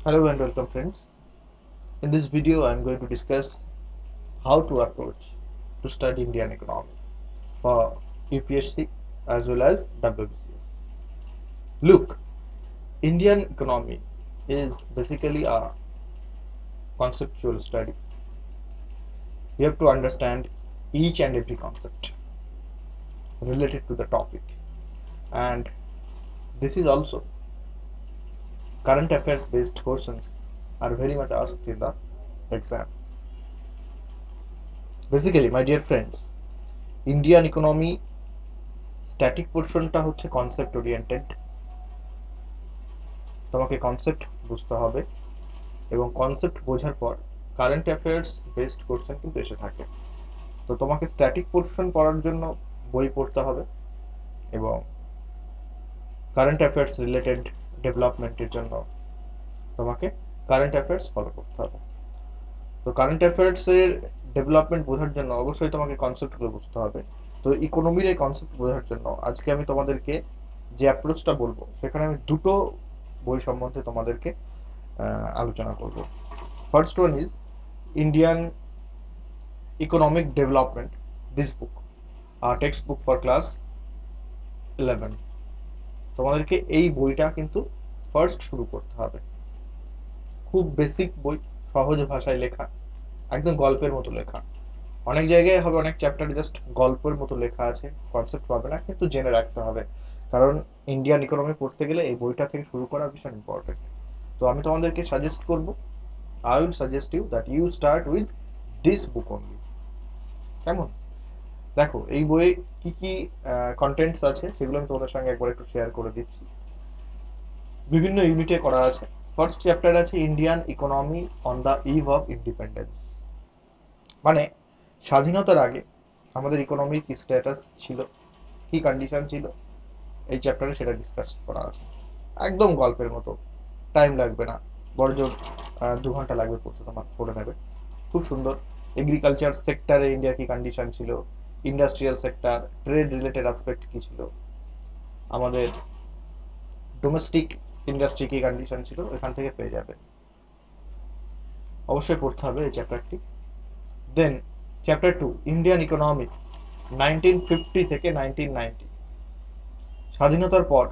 Hello and welcome friends. In this video I am going to discuss how to approach to study Indian economy for UPSC as well as WBCS. Look, Indian economy is basically a conceptual study. You have to understand each and every concept related to the topic, and this is also current affairs based questions are very much asked in the exam. Basically, my dear friends, Indian economy static পোর্শনটা হচ্ছে concept oriented. তোমাকে concept বুঝতে হবে এবং concept বোঝার পর current affairs based question কিন্তু এসে থাকে। তো তোমাকে স্ট্যাটিক পোর্শন পড়ার জন্য বই পড়তে হবে এবং কারেন্ট অ্যাফেয়ার্স রিলেটেড ডেভেলপমেন্টের জন্য তোমাকে কারেন্ট অ্যাফেয়ার্স ফলো করতে হবে। তো কারেন্ট অ্যাফেয়ার্সের ডেভেলপমেন্ট বোঝার জন্য অবশ্যই তোমাকে কনসেপ্টগুলো বুঝতে হবে। তো ইকোনমির এই কনসেপ্ট বোঝার জন্য আজকে আমি তোমাদেরকে যে অ্যাপ্রোচটা বলবো সেখানে আমি দুটো বই সম্বন্ধে তোমাদেরকে আলোচনা করব। First one is Indian economic development, this book, text book for class 11। তোমাদেরকে এই বইটা কিন্তু ফার্স্ট শুরু করতে হবে। খুব বেসিক বই, সহজ ভাষায় লেখা, একদম গল্পের মতো লেখা। অনেক জায়গায় হবে অনেক চ্যাপ্টারে জাস্ট গল্পের মতো লেখা আছে, কনসেপ্ট পাবে না, কিন্তু জেনে রাখতে হবে। কারণ ইন্ডিয়ান ইকোনমি পড়তে গেলে এই বইটা থেকে শুরু করা ভীষণ ইম্পর্টেন্ট। তো আমি তোমাদেরকে সাজেস্ট করব, I will suggest you that you start with this book only. কেমন? দেখো এই বইয়ে কি কি কন্টেন্টস আছে সেগুলো আমি তোমাদের সঙ্গে একবার একটু শেয়ার করে দিচ্ছি। বিভিন্ন ইউনিটে করা আছে। ফার্স্ট চ্যাপ্টার আছে Indian economy on the eve of independence, মানে স্বাধীনতার আগে আমাদের ইকোনমির কি স্ট্যাটাস ছিল, কি কন্ডিশন ছিল, এই চ্যাপ্টারে সেটা ডিসকাস করা আছে। একদম গল্পের মতো, টাইম লাগবে না, বড়জোর 2 ঘন্টা লাগবে পড়তে, তোমার পড়ে নেবে, খুব সুন্দর। এগ্রিকালচার সেক্টরে ইন্ডিয়ার কি কন্ডিশন ছিল, industrial sector, trade related aspect কি ছিল, আমাদের ডোমেস্টিক ইন্ডাস্ট্রি কি কন্ডিশন ছিল, এখান থেকে পেয়ে যাবে। অবশ্যই পড়তে হবে এই চ্যাপ্টারটি। দেন চ্যাপ্টার 2, ইন্ডিয়ান ইকোনমি 1950 থেকে 1990, স্বাধীনতার পর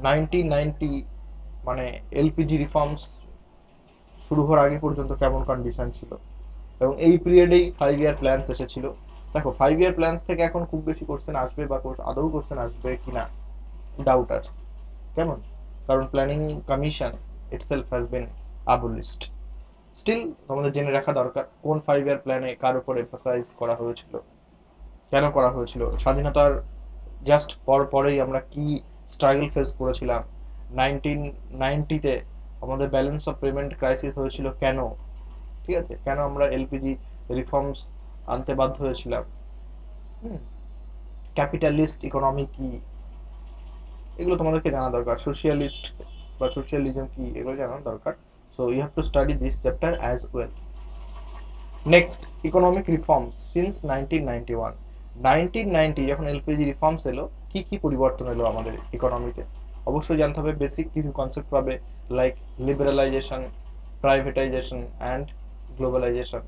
1990 মানে এলপিজি রিফর্মস শুরু হওয়ার আগে পর্যন্ত কেমন কন্ডিশন ছিল, এবং এই পিরিয়ডেই 5 ইয়ার প্ল্যানস এসেছিল। দেখো 5 ইয়ার প্ল্যানস থেকে এখন খুব বেশি কোশ্চেন আসবে বা আদৌ কোশ্চেন আসবে কিনা ডাউট আছে। কেমন? কারণ planning commission itself has been abolished। Still তোমাদের জেনে রাখা দরকার কোন 5 ইয়ার প্ল্যানে কার উপর এমফাসাইজ করা হয়েছিল, কেন করা হয়েছিল, স্বাধীনতার জাস্ট পরেই আমরা কি স্ট্রাগল ফেস করেছিলাম, 1990-তে আমাদের ব্যালেন্স অফ পেমেন্ট ক্রাইসিস হয়েছিল কেন, ঠিক আছে, কেন আমরা এলপিজি রিফর্মস আনতে বাধ্য হয়েছিলাম, ক্যাপিটালিস্ট ইকোনমি কি, এগুলো তোমাদেরকে জানা দরকার। সোশিয়ালিস্ট বা সোশিয়ালিজম কি, এগুলো জানা দরকার। So you have to study this chapter as well. Next, economic reforms since 1991। 1990 যখন এলপিজি রিফর্মস এলো, কি কি পরিবর্তন এলো আমাদের ইকোনমিতে, অবশ্যই জানতে হবে। বেসিক কিছু কনসেপ্ট পাবে, like liberalisation, privatisation and globalisation.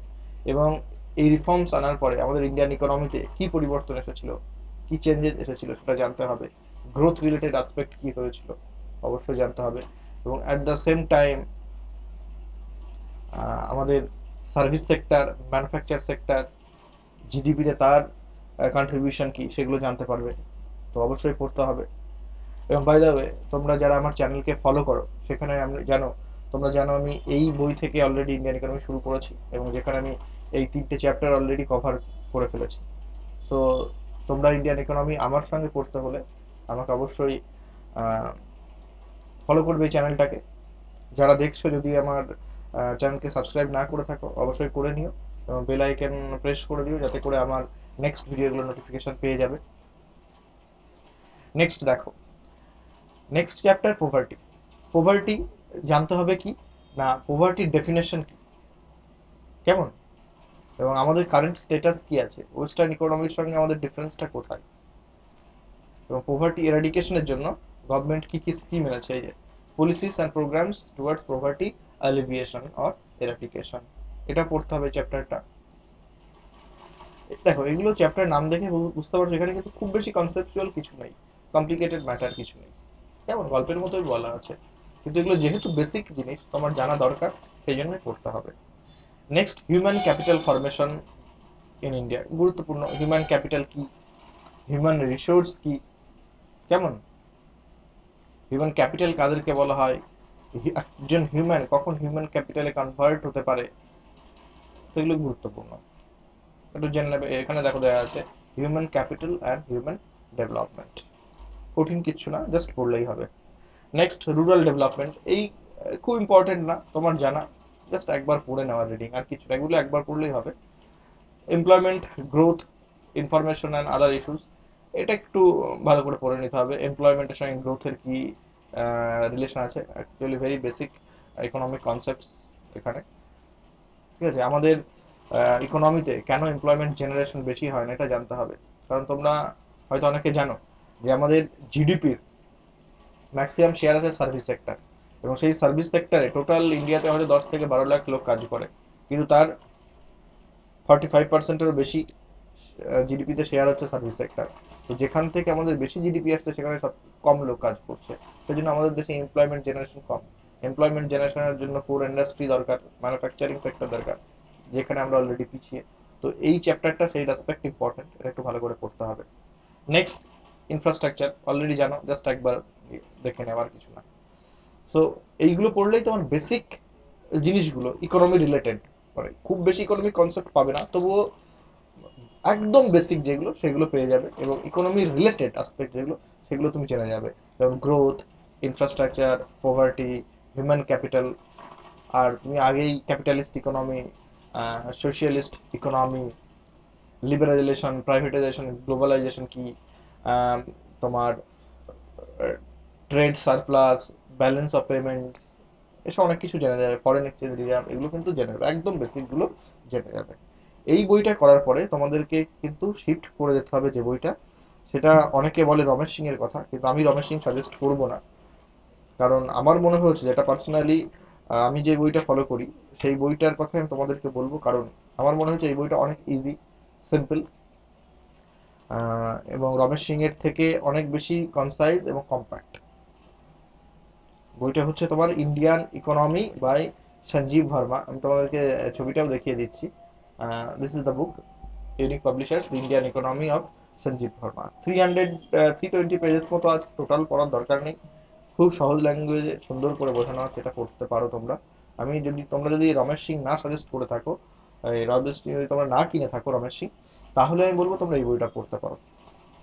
এবং এই রিফর্মস আনার পরে আমাদের ইন্ডিয়ান ইকোনমিতে কি পরিবর্তন এসেছিল, কি চেঞ্জেস এসেছিল সেটা জানতে হবে। গ্রোথ রিলেটেড অ্যাসপেক্ট কি হয়েছিল অবশ্যই জানতে হবে। এবং অ্যাট দ্য সেম টাইম আমাদের সার্ভিস সেক্টর, ম্যানুফ্যাকচার সেক্টর, জিডিপিতে তার কন্ট্রিবিউশন কি সেগুলো জানতে পারবে। তো অবশ্যই পড়তে হবে। এবং বাই দ্য ওয়ে, তোমরা যারা আমার চ্যানেলকে ফলো করো সেখানে আমি জানো, তোমরা জানো আমি এই বই থেকে অলরেডি ইন্ডিয়ান ইকোনমি শুরু করেছি এবং যেখানে আমি এই 3টে চ্যাপ্টার অলরেডি কভার করে ফেলেছি। সো তোমরা ইন্ডিয়ান ইকোনমি আমার সঙ্গে পড়তে হলে আমাকে অবশ্যই ফলো করবে এই চ্যানেলটাকে। যারা দেখছো, যদি আমার চ্যানেলকে সাবস্ক্রাইব না করে থাকো অবশ্যই করে নিও এবং বেল আইকন প্রেস করে দিও, যাতে করে আমার নেক্সট ভিডিওগুলোর নোটিফিকেশন পেয়ে যাবে। নেক্সট দেখো, নেক্সট চ্যাপ্টার পোভার্টি। পোভার্টি জানতে হবে কি না, পোভার্টির ডেফিনেশন কি, কেমন, এবং আমাদের কারেন্ট স্ট্যাটাস কি আছে, ওয়েস্টার্ন ইকোনমির সঙ্গে আমাদের ডিফারেন্সটা কোথায়, এবং পোভার্টি এরাডিকেশনের জন্য গভর্নমেন্ট কি কি স্কিম এনেছে। এই যে policies and programs towards poverty অ্যালিভিয়েশন or এরাডিকেশন। এটা পড়তে হবে চ্যাপ্টারটা। দেখো এগুলো চ্যাপ্টার নাম দেখে বুঝতে পারছো এখানে কিন্তু খুব বেশি কনসেপচুয়াল কিছু নেই, কমপ্লিকেটেড ম্যাটার কিছু নেই, কেমন গল্পের মতোই বলা আছে, কিন্তু এগুলো যেহেতু বেসিক জিনিস তোমার জানা দরকার, সেই জন্যই পড়তে হবে। Next, human capital formation in India, গুরুত্বপূর্ণ। হিউম্যান ক্যাপিটাল কি, হিউম্যান রিসোর্স কি, কেমন, হিউম্যান ক্যাপিটাল কাদেরকে বলা হয়, একজন হিউম্যান কখন হিউম্যান ক্যাপিটালে কনভার্ট হতে পারে, সেগুলো গুরুত্বপূর্ণ, একটু জেনে নেবে। এখানে দেখো দেওয়া আছে human capital and human development, কঠিন কিচ্ছু না, জাস্ট পড়লেই হবে। নেক্সট, রুরাল ডেভেলপমেন্ট, এই খুব ইম্পর্টেন্ট না তোমার জানা, জাস্ট একবার পড়ে নেওয়া রিডিং, আর কিছু না, এগুলো একবার পড়লেই হবে। Employment, growth, information and other issues, এটা একটু ভালো করে পড়ে নিতে হবে। এমপ্লয়মেন্টের সঙ্গে গ্রোথের কি রিলেশন আছে, actually very basic economic concepts এখানে, ঠিক আছে। আমাদের ইকোনমিতে কেন এমপ্লয়মেন্ট জেনারেশন বেশি হয় না এটা জানতে হবে, কারণ তোমরা হয়তো অনেকে জানো যে আমাদের জিডিপির ম্যাক্সিমাম শেয়ার আছে সার্ভিস সেক্টর, এবং সেই সার্ভিস সেক্টরে টোটাল ইন্ডিয়াতে হয়তো 10 থেকে 12 লাখ লোক কাজ করে, কিন্তু তার 45%-এরও বেশি জিডিপিতে শেয়ার হচ্ছে সার্ভিস সেক্টর। তো যেখান থেকে আমাদের বেশি জিডিপি আসছে সেখানে সব কম লোক কাজ করছে, সেই জন্য আমাদের দেশে এমপ্লয়মেন্ট জেনারেশন কম। এমপ্লয়মেন্ট জেনারেশনের জন্য কোর ইন্ডাস্ট্রি দরকার, ম্যানুফ্যাকচারিং সেক্টর দরকার, যেখানে আমরা অলরেডি পিছিয়ে। তো এই চ্যাপ্টারটা সেই রেসপেক্ট ইম্পর্টেন্ট, এটা একটু ভালো করে পড়তে হবে। নেক্সট, ইনফ্রাস্ট্রাকচার, অলরেডি জানো, জাস্ট একবার দেখে নেওয়ার কিছু না। সো এইগুলো পড়লেই তোমার বেসিক জিনিসগুলো ইকোনমি রিলেটেড, মানে খুব বেশি ইকোনমিক কনসেপ্ট পাবে না, তবুও একদম বেসিক যেগুলো সেগুলো পেয়ে যাবে, এবং ইকোনমি রিলেটেড অ্যাসপেক্ট যেগুলো সেগুলো তুমি জেনে যাবে, যেমন growth, infrastructure, poverty, human capital. আর তুমি আগেই capitalist economy, socialist economy, liberalisation, privatisation, globalisation কি, আম, তোমার trade surplus, balance of payments, এসব অনেক কিছু জেনে যাবে, ফরেন এক্সচেঞ্জ রিজার্ভ, এগুলো কিন্তু জেনে যাবে, একদম বেসিক গুলো জেনে যাবে। এই বইটা করার পরে তোমাদেরকে কিন্তু শিফট করে যেতে হবে যে বইটা, সেটা অনেকে বলে রমেশ সিং এর কথা, কিন্তু আমি রমেশ সিং সাজেস্ট করব না, কারণ আমার মনে হয়েছে যেটা পার্সোনালি আমি যে বইটা ফলো করি সেই বইটার কথা আমি তোমাদেরকে বলবো, কারণ আমার মনে হচ্ছে এই বইটা অনেক ইজি, সিম্পল, এবং রমেশ সিং এর থেকে অনেক বেশি কনসাইজ এবং কম্প্যাক্ট। বইটা হচ্ছে তোমার Indian economy by Sanjeev Verma, আমি তোমাদেরকে ছবিটাও দেখিয়ে দিচ্ছি। This is the book, unique publishers, Indian economy of Sanjeev Verma. 320 pages মতো আছে, টোটাল পড়ার দরকার নেই, খুব সহজ ল্যাঙ্গুয়েজে সুন্দর করে বোঝানো আছে, এটা পড়তে পারো তোমরা। তোমরা যদি রমেশ সিং না সাজেস্ট করে থাকো, রমেশ সিং যদি তোমরা না কিনে থাকো রমেশ সিং, তাহলে আমি বলবো তোমরা এই বইটা পড়তে পারো,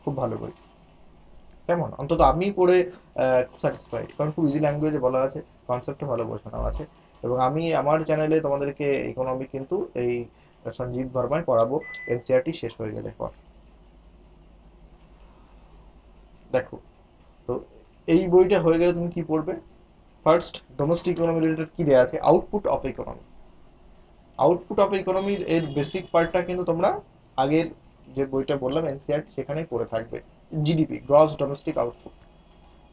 খুব ভালো বই, কেমন, অন্তত আমি পড়ে স্যাটিসফাইড, কারণ খুব ইজি ল্যাঙ্গুয়েজে বলা আছে, কনসেপ্টে ভালো বোঝানো আছে, এবং আমি আমার চ্যানেলে তোমাদেরকে ইকোনমি কিন্তু এই সঞ্জীব ভার্মায় পড়াবো এনসিআরটি শেষ হয়ে গেলে পর। দেখো, তো এই বইটা হয়ে গেলে তুমি কি পড়বে? ফার্স্ট, ডোমেস্টিক ইকোনমি রিলেটেড কি দেওয়া আছে, output of economy. Output of ইকোনমির এর বেসিক পার্টটা কিন্তু তোমরা আগের যে বইটা বললাম এনসিআরটি সেখানেই পড়ে থাকবে, জিডিপি, গ্রস ডোমেস্টিক আউটপুট।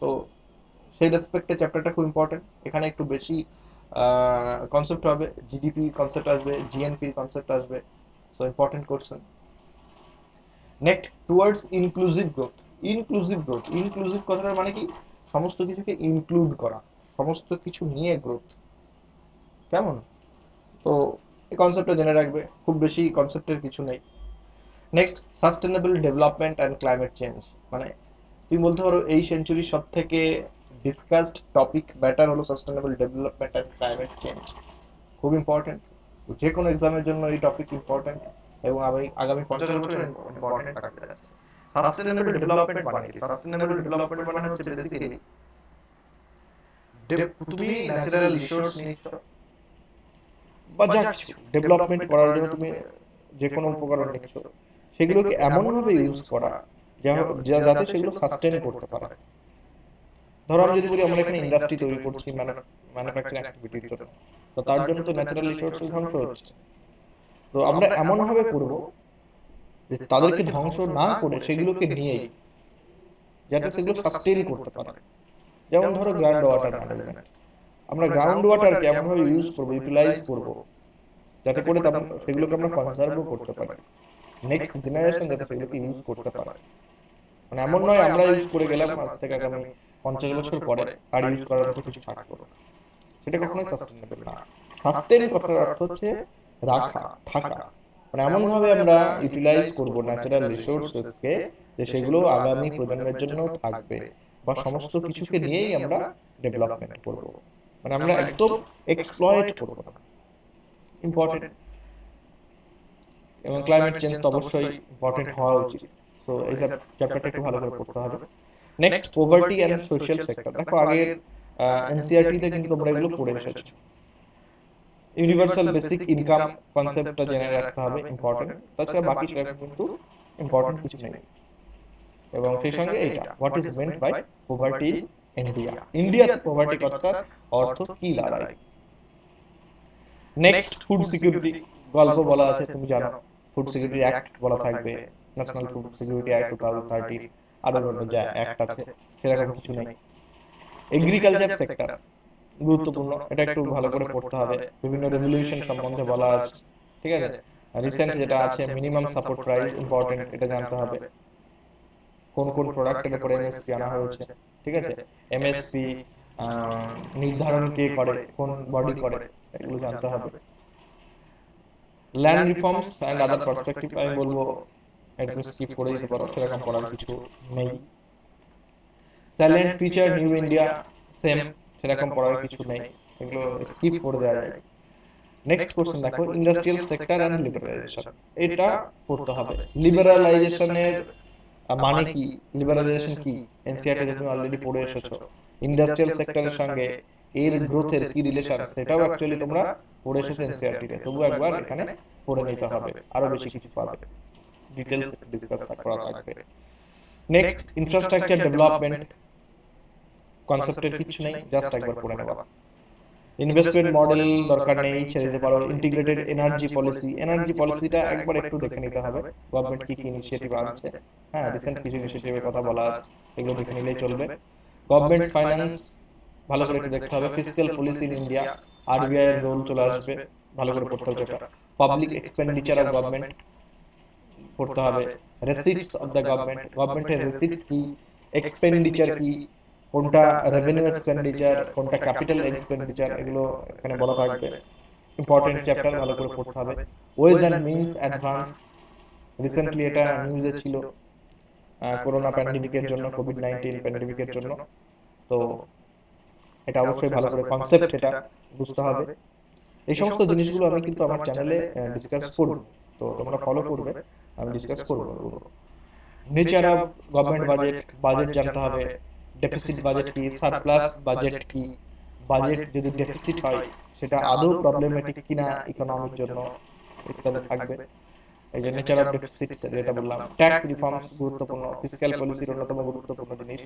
তো সেই রেসপেক্টে চ্যাপ্টারটা খুব ইম্পর্টেন্ট, এখানে একটু বেশি কনসেপ্ট হবে, জিডিপি কনসেপ্ট আসবে, জিএনপি কনসেপ্ট আসবে, so important question. Next, towards inclusive growth. Inclusive growth, inclusive কথাটার মানে কি, সমস্ত কিছুকে ইনক্লুড করা, সমস্ত কিছু নিয়ে গ্রোথ, কেমন। তো এই কনসেপ্টটা জেনে রাখবে, খুব বেশি কনসেপ্টের কিছু নেই। Next, sustainable development and climate change, মানে তুমি বলতে পারো এই সেঞ্চুরির সব থেকে ডিসকাসড টপিক ব্যাটার হলো sustainable development and climate change, খুব ইম্পর্টেন্ট, যে কোনো এক্সামের জন্য এই টপিক ইম্পর্টেন্ট, এবং আমি আগামী 50 বছর ইম্পর্টেন্ট থাকতে যাচ্ছে। সাস্টেনেবল ডেভেলপমেন্ট মানে কি? সাস্টেনেবল ডেভেলপমেন্ট মানে হচ্ছে বেসিক্যালি তুমি ন্যাচারাল রিসোর্স নিচ্ছ, বা যা কিছু ডেভেলপমেন্ট করার জন্য তুমি যে কোনো উপকরণ নিচ্ছ, সেগুলোকে এমনভাবে ইউজ করা যাতে সেগুলো সাস্টেন করতে পারে। ধরো আমি যদি বলি আমরা এখানে ইন্ডাস্ট্রি তৈরি করছি ম্যানুফ্যাকচারিং অ্যাক্টিভিটির জন্য, তো তার জন্য তো ন্যাচারাল রিসোর্সের ধ্বংস হচ্ছে। তো আমরা এমন ভাবে করব যে তাদেরকে ধ্বংস না করে সেগুলোকে নিয়েই, যাতে সেগুলো সাস্টেইন করতে পারে। যেমন ধরো গ্রাউন্ড ওয়াটার ম্যানেজমেন্ট, আমরা গ্রাউন্ড ওয়াটার কেমন ভাবে ইউজ করবো, ইউটিলাইজ করবো, যাতে করে সেগুলোকে আমরা কনজার্ভও করতে পারি, নেক্সট জেনারেশন যাতে সেগুলোকে ইউজ করতে পারে। মানে এমন নয় আমরা ইউজ করে গেলাম, আজ থেকে আগামী 50 বছর পরে আর ইউজ করার মতো কিছু থাকলো না, সেটা কখনোই সাস্টেনেবল না। সাস্টেন কথার অর্থ হচ্ছে রাখা, থাকা, মানে এমন ভাবে আমরা ইউটিলাইজ করব ন্যাচারাল রিসোর্সেসকে যে সেগুলো আগামী প্রজন্মের জন্য থাকবে, বা সমস্ত কিছুকে নিয়েই আমরা ডেভেলপমেন্ট করব, মানে আমরা একদম এক্সপ্লয়েট করব না। ইম্পর্টেন্ট। এবং ক্লাইমেট চেঞ্জ তো অবশ্যই ইম্পর্টেন্ট হওয়া উচিত। তো এই চ্যাপ্টারটা একটু ভালো করে পড়তে হবে। Next, poverty and social sector. দেখো আগের এনসিইআরটি তে কিন্তু তোমরা এগুলো পড়ে এসেছো। ইউনিভার্সাল বেসিক ইনকাম কনসেপ্টটা জেনে রাখতে হবে, ইম্পর্টেন্ট। তাছাড়া বাকি সেরকম কিন্তু ইম্পর্টেন্ট কিছু নেই। এবং সেই সঙ্গে এইটা, what is meant by poverty in India, ইন্ডিয়াতে পভার্টি কথাটার অর্থ কি দাঁড়ায়। নেক্সট, ফুড সিকিউরিটি গল্প বলা আছে, তুমি জানো। ফুড সিকিউরিটি অ্যাক্ট বলা থাকবে, ন্যাশনাল ফুড সিকিউরিটি অ্যাক্ট 2013, আরো যা অ্যাক্ট আছে সেরকম কিছু নেই। এগ্রিকালচার সেক্টর গুরুত্বপূর্ণ, এটা একটু ভালো করে পড়তে হবে। বিভিন্ন রেভলিউশন সম্বন্ধে বলা আছে, ঠিক আছে। রিসেন্ট যেটা আছে মিনিমাম সাপোর্ট প্রাইস, ইম্পর্টেন্ট, এটা জানতে হবে। কোন কোন প্রোডাক্টের উপরে এমএসপি আনা হয়েছে, ঠিক আছে। এমএসপি নির্ধারণ কে করে, কোন বডি করে, এগুলো জানতে হবে। Land reforms and other perspective, আমি বলবো একটু স্কিপ করে দিতে পারো, সেরকম পড়ার কিছু নেই। Silent feature new India, same, সেরকম পড়ার কিছু নেই, এগুলো স্কিপ করে দেওয়া যায়। নেক্সট কোশ্চেন দেখো, ইন্ডাস্ট্রিয়াল সেক্টর অ্যান্ড লিবারালাইজেশন, এটা পড়তে হবে। লিবারালাইজেশনের মানে কি, লিবারালাইজেশন কি, এনসিইআরটি তে তুমি অলরেডি পড়ে এসেছো। ইন্ডাস্ট্রিয়াল সেক্টরের সঙ্গে এর গ্রোথের কি রিলেশন, সেটাও অ্যাকচুয়ালি তোমরা পড়ে এসেছো এনসিইআরটি তে, তবু একবার এখানে পড়ে নিতে হবে, আরো বেশি কিছু পাবে, ডিটেইলস ডিসকাস করা থাকবে। নেক্সট, ইনফ্রাস্ট্রাকচার ডেভেলপমেন্ট কনসেপ্টের কিছু নেই, জাস্ট একবার পড়ে নেওয়া। ইনভেস্টমেন্ট মডেল দরকার নেই, ছেড়ে দিতে পারো। ইন্টিগ্রেটেড এনার্জি পলিসি, এনার্জি পলিসিটা একবার একটু দেখে নিতে হবে, গভর্নমেন্ট কি কি ইনিশিয়েটিভ আনছে। হ্যাঁ, রিসেন্ট কিছু ইনিশিয়েটিভের কথা বলা আছে, এগুলো দেখে নিলেই চলবে। গভর্নমেন্ট ফাইন্যান্স ভালো করে একটু দেখতে হবে। Fiscal policy in India, RBI এর রোল চলে আসবে, ভালো করে পড়তে হবে এটা। পাবলিক এক্সপেন্ডিচার অফ গভর্নমেন্ট পড়তে হবে। রেসিটস অফ দ্য গভর্নমেন্ট, গভর্নমেন্টের রেসিটস কি, এক্সপেন্ডিচার কি, কোনটা রেভিনিউ এক্সপেন্ডিচার, কোনটা ক্যাপিটাল এক্সপেন্ডিচার, এগুলো এখানে বলা থাকবে। ইম্পর্টেন্ট চ্যাপ্টার, ভালো করে পড়তে হবে। Ways and means advance, recently এটা নিউজে ছিল, করোনা প্যান্ডেমিকের জন্য, কোভিড-19 প্যান্ডেমিকের জন্য। তো এটা অবশ্যই ভালো করে কনসেপ্ট এটা বুঝতে হবে। এই সমস্ত জিনিসগুলো আমি কিন্তু আমার চ্যানেলে ডিসকাস করব, তো তোমরা ফলো করবে, আমি ডিসকাস করব এগুলো। Nature of government budget, budget জানতে হবে। ডেফিসিট বাজেট কি, সারপ্লাস বাজেট কি, বাজেট যদি ডেফিসিট হয় সেটা আদৌ প্রবলেমেটিক কিনা ইকোনমির জন্য, ইত্যাদি থাকবে। এই যে নেচার অফ ডেফিসিট যেটা বললাম। ট্যাক্স রিফর্মস গুরুত্বপূর্ণ, ফিসক্যাল পলিসির অন্যতম গুরুত্বপূর্ণ জিনিস,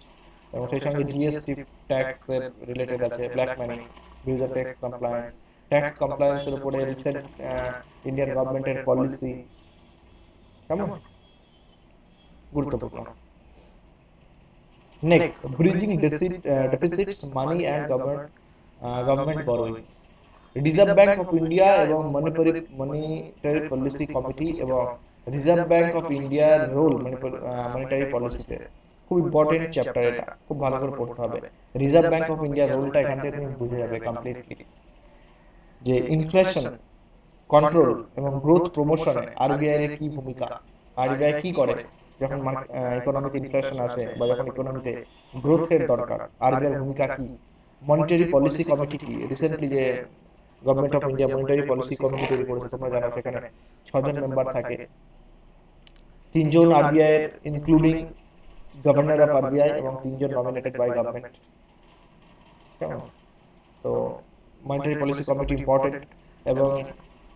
এবং সেই সঙ্গে জিএসটি ট্যাক্স এর রিলেটেড আছে। Black money, user tax compliance, tax কমপ্লায়েন্সের উপরে রিসেন্ট ইন্ডিয়ান গভর্নমেন্টের পলিসি কেমন গুরুত্বপূর্ণ। Next, bridging deficits, money and government borrowing. Reserve bank of India এবং মনিটারি পলিসি কমিটি এবং রিজার্ভ ব্যাংক অফ ইন্ডিয়ার রোল মনিটারি পলিসিতে, খুব ইম্পর্টেন্ট চ্যাপ্টার, এটা খুব ভালো করে পড়তে হবে। রিজার্ভ ব্যাংক অফ ইন্ডিয়ার রোলটা এখান থেকে তুমি বুঝে যাবে কমপ্লিটলি, যে ইনফ্লেশন কন্ট্রোল এবং গ্রোথ প্রমোশনে আরবিআই এর কি ভূমিকা, আরবিআই কি করে যখন ইকোনমিতে ইনফ্লেশন আসে বা যখন ইকোনমিতে গ্রোথের দরকার, আরবিআই এর ভূমিকা কি। মনিটারি পলিসি কমিটি কি, রিসেন্টলি যে government of India monetary policy committee তৈরি করেছে, তোমরা জানো সেখানে 6 জন মেম্বার থাকে, 3 জন আরবিআই এর ইনক্লুডিং গভর্নর অফ আরবিআই এবং 3 জন নমিনেটেড বাই গভর্নমেন্ট। কেমন, তো মনিটারি পলিসি কমিটি ইম্পর্টেন্ট। এবং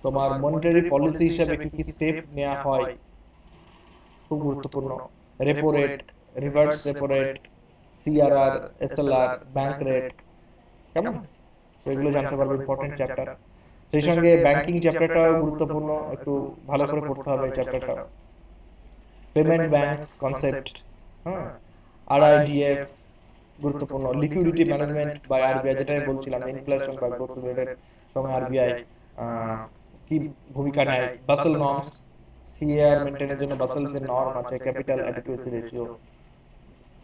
তোমার মনিটারি পলিসি হিসেবে কি কি স্টেপ নেওয়া হয় খুব গুরুত্বপূর্ণ। Repo rate, reverse repo rate, CRR, SLR, bank rate, কেমন, তো এগুলো জানতে পারবে, ইম্পর্টেন্ট চ্যাপ্টার। সেই সঙ্গে ব্যাংকিং চ্যাপ্টারটাও গুরুত্বপূর্ণ, একটু ভালো করে পড়তে হবে এই চ্যাপ্টারটা। পেমেন্ট ব্যাংকস কনসেপ্ট, হ্যাঁ, আরআইডিএফ, গুরুত্বপূর্ণ, লিকুইডিটি ম্যানেজমেন্ট বা আরবিআই, যেটা আমি বলছিলাম ইনফ্লেশন বা গ্রোথ রেটের সময় আরবিআই কি ভূমিকা নেয়, বাসেল নর্মস, সিএআর মেনটেনের জন্য বাসেল যে নরম আছে, ক্যাপিটাল অ্যাডিকুয়েসি রেশিও,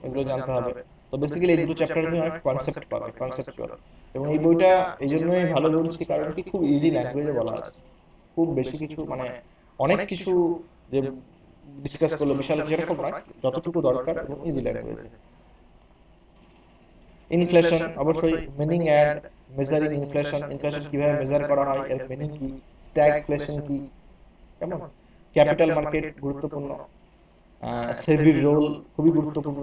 এগুলো জানতে হবে। তো বেসিক্যালি এই দুটো চ্যাপ্টারে তুমি অনেক কনসেপ্ট পাবে, কনসেপচুয়াল। এবং এই বইটা এই জন্যই ভালো বলছি কারণ কি খুব ইজি ল্যাঙ্গুয়েজে বলা আছে, খুব বেশি কিছু মানে অনেক কিছু যে ডিসকাস করলো বিশাল যেরকম নয়, যতটুকু দরকার এবং ইজি ল্যাঙ্গুয়েজে। ইনফ্লেশন অবশ্যই, meaning and measuring inflation, inflation কিভাবে মেজার করা হয়, এর মিনিং কি, স্ট্যাগফ্লেশন কি, কেমন, ক্যাপিটাল মার্কেট গুরুত্বপূর্ণ, সেবির রোল খুবই গুরুত্বপূর্ণ,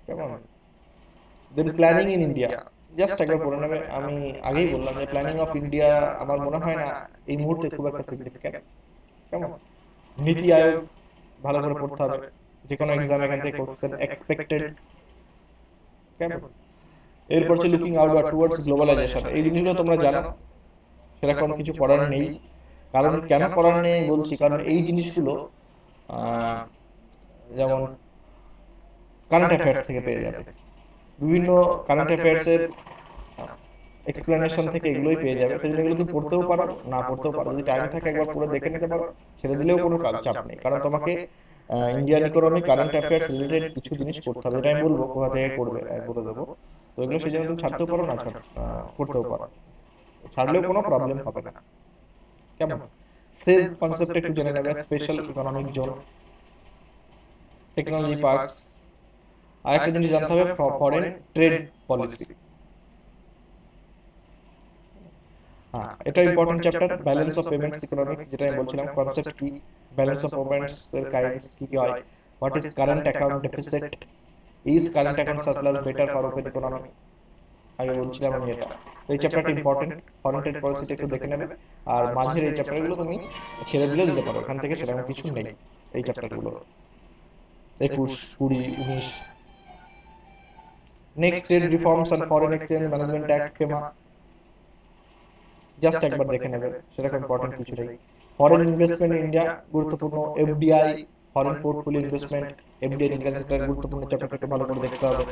কেমন। দেন প্ল্যানিং ইন ইন্ডিয়া, জাস্ট একবার পড়ে নেবে। আমি আগেই বললাম যে প্ল্যানিং অফ ইন্ডিয়া আমার মনে হয় না এই মুহূর্তে খুব একটা সিগনিফিক্যান্ট, কেমন। নীতি আয়োগ ভালো করে পড়তে হবে, যে কোনো এক্সাম এখান থেকে কোশ্চেন এক্সপেক্টেড, কেমন। এরপর হচ্ছে লুকিং আউটওয়ার্ড টুয়ার্ডস গ্লোবালাইজেশন, এই জিনিসগুলো তোমরা জানো, সেরকম কিছু পড়ার নেই। কারণ কেন পড়ার নেই বলছি, কারণ এই জিনিসগুলো আহ, যেমন কারেন্ট অ্যাফেয়ার্স থেকে পেয়ে যাবে, বিভিন্ন কারেন্ট অ্যাফেয়ার্স এর এক্সপ্লেনেশন থেকে এগুলোই পেয়ে যাবে। সেই জন্য এগুলো তুমি পড়তেও পারো, না পড়তেও পারো, যদি টাইম থাকে একবার পুরো দেখে নিতে পারো, ছেড়ে দিলেও কোনো কাজ চাপ নেই। কারণ তোমাকে Indian economy current affairs related কিছু জিনিস পড়তে হবে, যেটা আমি বলবো কোথা থেকে করবে বলে দেবো। তো এগুলো সেই জন্য তুমি ছাড়তেও পারো, না পড়তেও পারো, ছাড়লেও কোনো প্রবলেম হবে না, কেমন। সেলস কনসেপ্ট একটু জেনে নেবে, special economic zone, technology parks. আরেকটা জিনিস জানতে হবে, ফরেন ট্রেড পলিসি। হ্যাঁ, এটা important chapter. Balance of payments economics, যেটা আমি বলছিলাম কনসেপ্ট কি, ব্যালেন্স অফ পেমেন্টস এর কাইন্ডস কি কি হয়, what is current account deficit, is current account surplus better for open economy, আগে বলছিলাম আমি এটা। তো এই চ্যাপ্টারটা ইম্পর্টেন্ট, ফরেন ট্রেড পলিসিটা একটু দেখে নেবে। আর মাঝের এই চ্যাপ্টারগুলো তুমি ছেড়ে দিলেও দিতে পারো, এখান থেকে সেরকম কিছু নেই এই চ্যাপ্টারগুলো, 21, 20, 19। Next, trade reforms and foreign exchange management act, FEMA, just একবার দেখে নেবে, সেরকম ইম্পর্টেন্ট কিছু নেই। ফরেন ইনভেস্টমেন্ট ইন ইন্ডিয়া গুরুত্বপূর্ণ, FDI foreign portfolio investment, FDI Indian sector গুরুত্বপূর্ণ, চ্যাপ্টারটা একটু ভালো করে দেখতে হবে।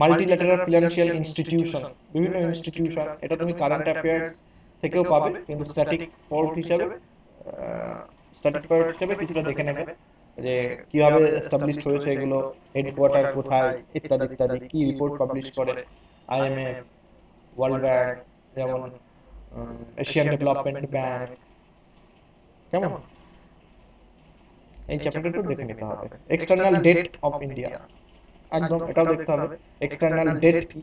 মাল্টিল্যাটারাল ফিনান্সিয়াল ইনস্টিটিউশন, বিভিন্ন ইনস্টিটিউশন, এটা তুমি কারেন্ট অ্যাফেয়ার্স থেকেও পাবে, কিন্তু স্ট্যাটিক পার্ট হিসেবে কিছুটা দেখে নেবে, যে কিভাবে এস্টাবলিশড হয়েছে এগুলো, হেডকোয়ার্টার কোথায়, ইত্যাদি ইত্যাদি, কি রিপোর্ট পাবলিশ করে আইএমএফ, ওয়ার্ল্ড ব্যাংক, যেমন এশিয়ান ডেভেলপমেন্ট ব্যাংক, কেমন। এই চ্যাপ্টারটা একটু দেখে নিতে হবে। এক্সটার্নাল ডেট অফ ইন্ডিয়া, একদম এটাও দেখতে হবে, এক্সটার্নাল ডেট কি,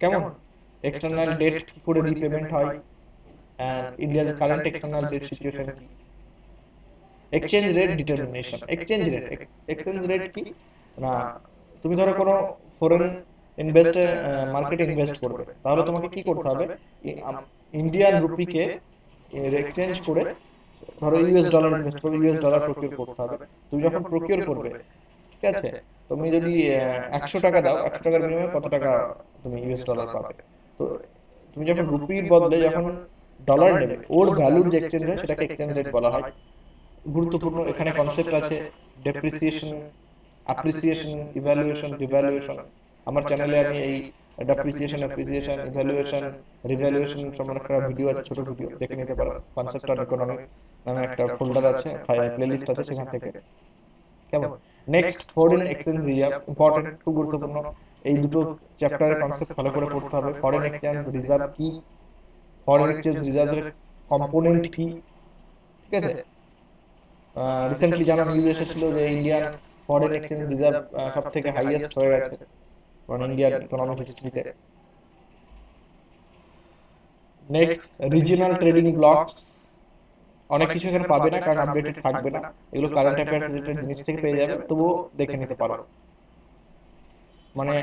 কেমন। এক্সটার্নাল ডেট কি করে রিপেমেন্ট হয়, এন্ড ইন্ডিয়ার কারেন্ট এক্সটার্নাল ডেট সিচুয়েশন কি। Exchange rate determination, exchange rate কি না, তুমি ধরো কোনো ফরেন ইনভেস্ট মার্কেটে ইনভেস্ট করবে, তাহলে তোমাকে কি করতে হবে, ইন্ডিয়ান রুপিকে এক্সচেঞ্জ করে, ধরো ইউএস ডলার ইনভেস্ট করবে, ইউএস ডলার প্রকিউর করতে হবে। তুমি যখন প্রকিউর করবে, ঠিক আছে, তুমি যদি 100 টাকা দাও, 100 টাকার বিনিময়ে কত টাকা তুমি ইউএস ডলার পাবে। তো তুমি যখন রুপির বদলে যখন ডলার নেবে, ওর ভ্যালুর যে এক্সচেঞ্জ হয় সেটাকে এক্সচেঞ্জ রেট বলা হয়। গুরুত্বপূর্ণ এখানে কনসেপ্ট আছে ডেপ্রিসিয়েশন, অ্যাপ্রিসিয়েশন, ইভ্যালুয়েশন, ডিভ্যালুয়েশন। আমার চ্যানেলে আমি এই ডেপ্রিসিয়েশন, অ্যাপ্রিসিয়েশন, ইভ্যালুয়েশন, রিভ্যালুয়েশন সম্বন্ধে একটা ভিডিও আছে, ছোট ভিডিও, দেখে নিতে পারো। কনসেপ্ট অন ইকোনমি নামে একটা ফোল্ডার আছে, প্লেলিস্ট আছে, সেখান থেকে, কেমন। Next, foreign exchange reserve, important, খুব গুরুত্বপূর্ণ। এই দুটো চ্যাপ্টারের কনসেপ্ট ভালো করে পড়তে হবে। ফরেন এক্সচেঞ্জ রিজার্ভ কি, ফরেন এক্সচেঞ্জ রিজার্ভের কম্পোনেন্ট কি, ঠিক আছে। রিসেন্টলি জানা নিউজ এসেছিল যে ইন্ডিয়ান ফরেন এক্সচেঞ্জ রিজার্ভ সব থেকে হাইয়েস্ট হয়ে গেছে মানে ইন্ডিয়ান ইকোনমিক হিস্ট্রিতে। নেক্সট, রিজিওনাল ট্রেডিং ব্লকস, অনেক কিছু এখানে পাবে না কারণ আপডেটেড থাকবে না, এগুলো কারেন্ট অ্যাফেয়ার্স রিলেটেড জিনিস থেকে পেয়ে যাবে, তবুও দেখে নিতে পারো। মানে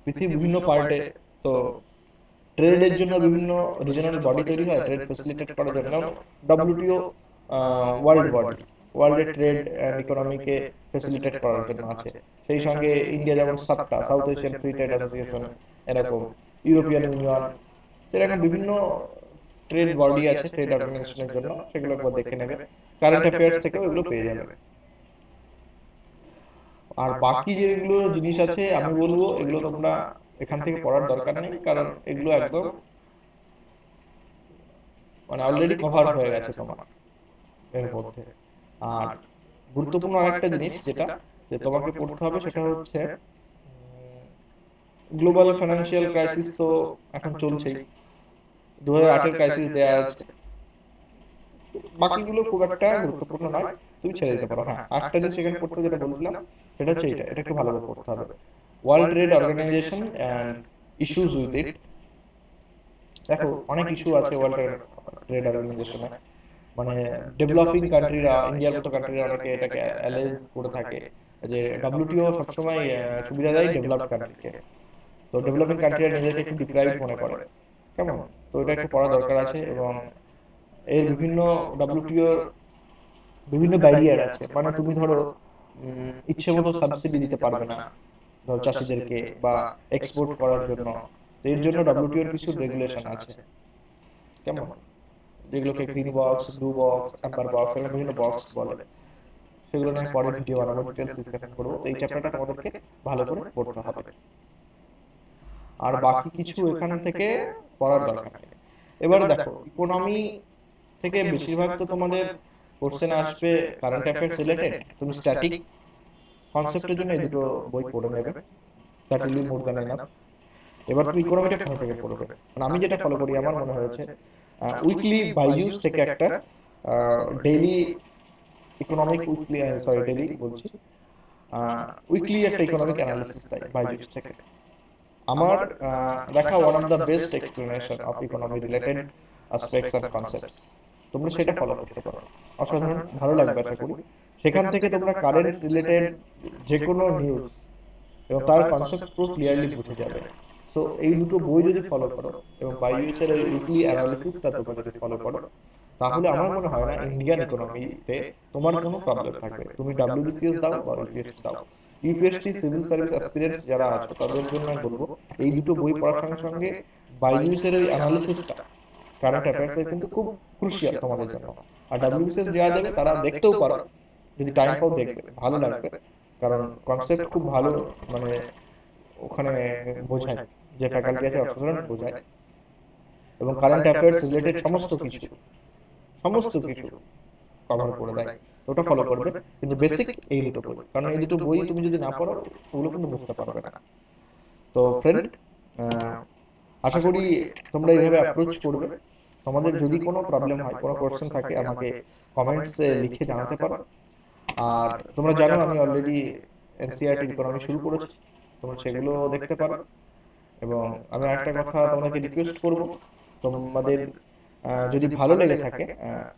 পৃথিবীর বিভিন্ন পার্টে তো ট্রেডের জন্য বিভিন্ন রিজনাল বডি তৈরি হয় ট্রেড ফ্যাসিলিটেট করার জন্য, যেমন ডব্লিউটিও ওয়ার্ল্ড বডি, ওয়ার্ল্ডের ট্রেড অ্যান্ড ইকোনমিকে ফ্যাসিলিটেট করার জন্য আছে। সেই সঙ্গে ইন্ডিয়া যেমন সাপটা, south Asian free trade association, এরকম ইউরোপিয়ান ইউনিয়ন, এরকম বিভিন্ন ট্রেড বডি আছে ট্রেড অর্গানাইজেশনের জন্য, সেগুলো একবার দেখে নেবে। কারেন্ট অ্যাফেয়ার্স থেকেও এগুলো পেয়ে যাবে। আর বাকি যেগুলো জিনিস আছে আমি বলবো এগুলো তোমরা এখান থেকে পড়ার দরকার নেই, কারণ এগুলো একদম মানে অলরেডি কভার হয়ে গেছে তোমার এর মধ্যে। আর গুরুত্বপূর্ণ আরেকটা জিনিস যেটা যে তোমাকে পড়তে হবে সেটা হচ্ছে গ্লোবাল ফাইন্যান্সিয়াল ক্রাইসিস তো এখন চলছেই, 2008-এর ক্রাইসিস দেয়া আছে। বাকিগুলো খুব একটা গুরুত্বপূর্ণ নয়, তুমি ছেড়ে দিতে পারো। হ্যাঁ, একটা জিনিস এখানে পড়তে যেটা বলছিলাম সেটা হচ্ছে এটা একটু ভালোভাবে পড়তে হবে। World trade organisation and issues with it. দেখো অনেক ইস্যু আছে ওয়ার্ল্ড ট্রেড অর্গানাইজেশনে, মানে ডেভেলপিং কান্ট্রিরা, ইন্ডিয়ার মতো কান্ট্রিরা অনেকে এটাকে অ্যালেজ করে থাকে যে ডব্লিউটিও সবসময় সুবিধা দেয় ডেভেলপড কান্ট্রিকে। তো ডেভেলপিং কান্ট্রিরা নিজেদেরকে একটু ডিপ্রাইভড মনে করে, কেমন? তো এটা একটু পড়া দরকার আছে। এবং এর বিভিন্ন ডব্লিউটিও বিভিন্ন ব্যারিয়ার আছে, মানে তুমি ধরো ইচ্ছে মতো সাবসিডি দিতে পারবে না ধরো চাষিদেরকে বা এক্সপোর্ট করার জন্য। তো এর জন্য ডব্লিউটিওর কিছু রেগুলেশন আছে, কেমন? যেগুলোকে green box, blue box, Amber box, এরকম বিভিন্ন বক্স বলে। সেগুলো নিয়ে পরে ভিডিও বানাবো, ডিটেলস ডিসকাশন করবো। তো এই চ্যাপ্টারটা তোমাদেরকে ভালো করে পড়তে হবে, আর বাকি কিছু এখান থেকে পড়ার দরকার নেই। এবার দেখো ইকোনমি থেকে বেশিরভাগ তো তোমাদের কোশ্চেন আসবে কারেন্ট অ্যাফেয়ার্স রিলেটেড। তুমি স্ট্যাটিক কনসেপ্টের জন্য এই দুটো বই পড়ে নেবে, that will be more than enough. এবার তুমি ইকোনমিটা কোথা থেকে পড়বে? মানে আমি যেটা ফলো করি আমার মনে হয়েছে উইকলি বাইজুস থেকে একটা daily economic weekly, sorry daily বলছি, উইকলি একটা ইকোনমিক অ্যানালিসিস দেয় বাইজুস থেকে। আমার দেখা one of the best explanation of economy related aspects and concepts. তোমরা সেটা ফলো করতে পারো, অসাধারণ ভালো লাগবে আশা করি। সেখান থেকে তোমরা কারেন্ট রিলেটেড যে কোনো নিউজ এবং তার কনসেপ্ট পুরো ক্লিয়ারলি বুঝে যাবে। সো এই দুটো বই যদি ফলো করো এবং বাইউএস এর ওই উইকলি অ্যানালিসিসটা তোমরা যদি ফলো করো, তাহলে আমার মনে হয় না ইন্ডিয়ান ইকোনমিতে তোমার কোনো প্রবলেম থাকবে। তুমি ডাব্লিউবিসিএস দাও বা ইউপিএসসি দাও, ইউপিএসসি সিভিল সার্ভিস অ্যাসপিরেন্টস যারা আছো তাদের জন্য আমি বলবো এই দুটো বই পড়ার সঙ্গে সঙ্গে বাইজুস এর ওই অ্যানালিসিসটা কারেন্ট অ্যাফেয়ার্স এর কিন্তু খুব ক্রুশিয়াল তোমাদের জন্য। আর ডাব্লিউবিসিএস যারা দেবে তারা দেখতেও পারো, যদি টাইম পাও দেখবে, ভালো লাগবে। কারণ কনসেপ্ট খুব ভালো, মানে ওখানে বোঝায়, যে ফ্যাকাল্টি আছে অসাধারণ বোঝায়। এবং কারেন্ট অ্যাফেয়ার্স রিলেটেড সমস্ত কিছু কভার করে দেয়। তো ওটা ফলো করবে। কিন্তু বেসিক এই দুটো বই, কারণ এই দুটো বই তুমি যদি না পড়ো ওগুলো কিন্তু বুঝতে পারবে না। তো ফ্রেন্ড, আশা করি তোমরা এইভাবে অ্যাপ্রোচ করবে। তোমাদের যদি কোনো প্রবলেম হয়, কোনো কোশ্চেন থাকে, আমাকে কমেন্টসে লিখে জানাতে পারো। আর তোমরা জানো আমি অলরেডি এনসিইআরটি ইকোনমি শুরু করেছি, তোমরা সেগুলো দেখতে পারো। এবং আমি আরেকটা কথা তোমাদেরকে রিকোয়েস্ট করব, তোমাদের যদি ভালো লেগে থাকে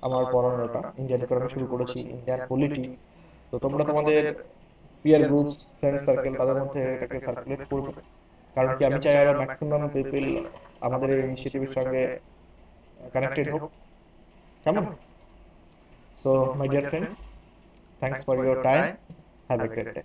আমার পড়ানোটা, ইন্ডিয়ান ইকোনমি শুরু করেছি, ইন্ডিয়ান পলিটি, তো তোমরা তোমাদের পিয়ার গ্রুপস, ফ্রেন্ড সার্কেল, তাদের মধ্যে এটাকে সার্কুলেট করবে। কারণ কি আমি চাই আরো ম্যাক্সিমাম পিপল আমাদের এই ইনিশিয়েটিভের সঙ্গে কানেক্টেড হোক, কেমন? So my dear friends, thanks for your time, have a great day.